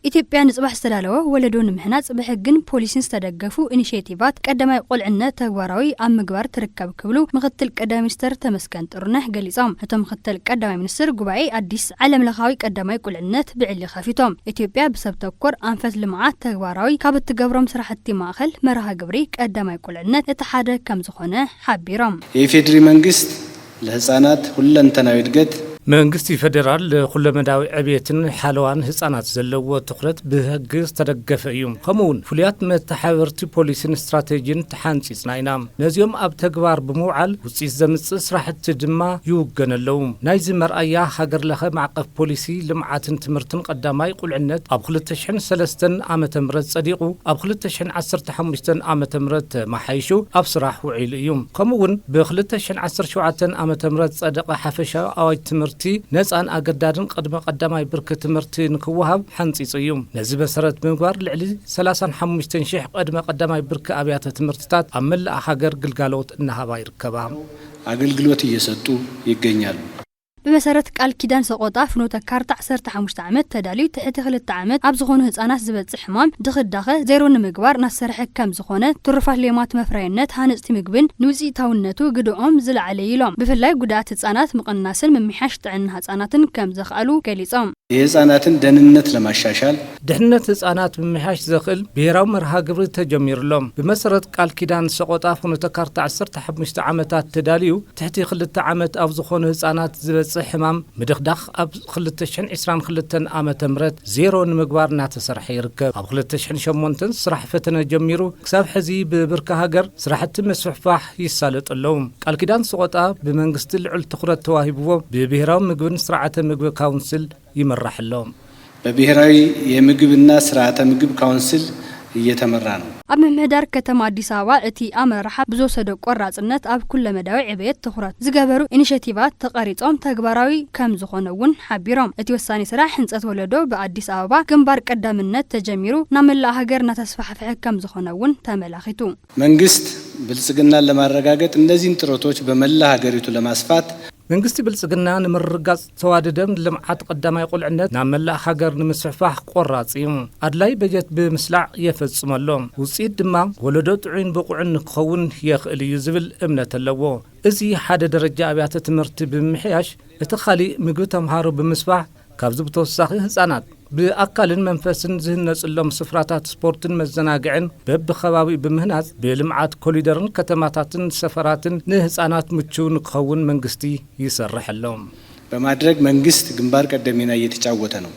ኢትዮጵያ ንጽባሕ ዝተዳለወ ወለዶን ምህናጽ ብሕግን ፖሊስን ዝተደገፉ ኢኒሺየቲቫት ቀዳማይ ቁልዕነት ተግባራዊ ኣብ ምግባር ትርከብ ክብሉ ምክትል ቀዳማይ ሚኒስትር ተመስገን ጥሩነህ ገሊጾም። እቶም ምክትል ቀዳማይ ሚኒስትር ጉባኤ አዲስ ዓለም ለኻዊ ቀዳማይ ቁልዕነት ብዕሊ ከፊቶም ኢትዮጵያ ብሰብ ተኮር አንፈት ልምዓት ተግባራዊ ካብ እትገብሮም ስራሕቲ ማእኸል መርሃ ግብሪ ቀዳማይ ቁልዕነት እቲ ሓደ ከም ዝኾነ ሓቢሮም። የኢፌዴሪ መንግስት ለህፃናት ሁለንተናዊ እድገት መንግስቲ ፌደራል ለኩለመዳዊ ዕብየትን ሓለዋን ህፃናት ዘለዎ ትኩረት ብህግ ዝተደገፈ እዩ። ከምኡውን ፍሉያት መተሓበርቲ ፖሊስን ስትራቴጂን ተሓንፂፅና ኢና። ነዚኦም ኣብ ተግባር ብምውዓል ውፅኢት ዘምፅእ ስራሕቲ ድማ ይውገነለው። ናይዚ መርኣያ ሃገር ለኸ ማዕቀፍ ፖሊሲ ልምዓትን ትምህርትን ቀዳማይ ቁልዕነት ኣብ 2003 ዓመተ ምህረት ጸዲቁ ኣብ 2015 ዓመተ ምህረት ማሓይሹ ኣብ ስራሕ ውዒሉ እዩ። ከምኡውን ብ2017 ዓመተ ምህረት ጸደቀ ሓፈሻዊ ኣዋጅ ትምህርቲ ነፃን ኣገዳድን ቅድመ ቀዳማይ ብርኪ ትምህርቲ ንክወሃብ ሓንፂፅ እዩ። ነዚ መሰረት ምግባር ልዕሊ 35,000 ቅድመ ቀዳማይ ብርኪ ኣብያተ ትምህርትታት ኣብ መላእ ሃገር ግልጋሎት እናሃባ ይርከባ። አገልግሎት እየሰጡ ይገኛሉ። በመሰረት ቃል ኪዳን ሰቆጣ ፍኖተ ካርታ 15 ዓመት ተዳልዩ ትሕቲ 2 ዓመት ኣብ ዝኾኑ ህፃናት ዝበፅሕ ሕማም ድኽዳኸ ዜሮ ንምግባር ናሰርሐ ከም ዝኾነ ትሩፋት ሌማት መፍራይነት ሃነፅቲ ምግብን ንውፅኢታውነቱ ግድኦም ዝለዓለ ኢሎም። ብፍላይ ጉዳት ህፃናት ምቕናስን ምምሕያሽ ጥዕና ህፃናትን ከም ዘኽኣሉ ገሊጾም። የህፃናትን ደህንነት ለማሻሻል ድሕነት ህፃናት ምምሕያሽ ዘኽእል ብሄራዊ መርሃ ግብሪ ተጀሚሩሎም። በመሰረት ቃል ኪዳን ሰቆጣ ፍኖተ ካርታ 15 ዓመታት ተዳልዩ ትሕቲ 2 ዓመት ኣብ ዝኾኑ ህፃናት ዝበፅሕ ሕማም ምድኽዳኽ ኣብ 2022 ዓመተ ምህረት ዜሮ ንምግባር እናተሰርሐ ይርከብ። ኣብ 2008 ስራሕ ፈተነ ጀሚሩ ክሳብ ሕዚ ብብርኪ ሃገር ስራሕቲ መስፍሕፋሕ ይሳለጠለው። ቃል ኪዳን ሰቆጣ ብመንግስቲ ልዑል ትኩረት ተዋሂብዎ ብብሄራዊ ምግብን ስርዓተ ምግቢ ካውንስል ይመራሕሎም። በብሔራዊ የምግብና ስርዓተ ምግብ ካውንስል እየተመራ ነው። ኣብ ምምሕዳር ከተማ አዲስ አበባ እቲ ኣመራሓ ብዝወሰደ ቆራጽነት ኣብ ኩለመዳዊ ዕብየት ትኹረት ዝገበሩ ኢኒሺየቲቫት ተቐሪጾም ተግባራዊ ከም ዝኾነ እውን ሓቢሮም። እቲ ወሳኒ ስራሕ ህንፀት ወለዶ በአዲስ አበባ ግንባር ቀዳምነት ተጀሚሩ ናብ መላእ ሃገር እናተስፋሕፈሐ ከም ዝኾነ እውን ተመላኺቱ። መንግስት ብልጽግናን ለማረጋገጥ እነዚህን ጥረቶች በመላ ሀገሪቱ ለማስፋት መንግስቲ ብልጽግና ንምርጋጽ ተዋደደም ልምዓት ቀዳማይ ቁልዕነት ናብ መላእ ሃገር ንምስሕፋሕ ቆራጽ እዩ። ኣድላይ በጀት ብምስላዕ የፈጽመሎም። ውፅኢት ድማ ወለዶ ጥዑይን ብቑዕን ክኸውን የኽእል እዩ ዝብል እምነት ኣለዎ። እዚ ሓደ ደረጃ ኣብያተ ትምህርቲ ብምምሕያሽ እቲ ካሊእ ምግቢ ተምሃሮ ብምስፋሕ ካብዚ ብተወሳኺ ህፃናት ብኣካልን መንፈስን ዝህነጽሎም ስፍራታት ስፖርትን መዘናግዕን በብኸባቢኡ ብምህናጽ ብልምዓት ኮሪደርን ከተማታትን ሰፈራትን ንህፃናት ምቹው ንክኸውን መንግስቲ ይሰርሕ ኣሎም። በማድረግ መንግስት ግንባር ቀደም ሚና እየተጫወተ ነው።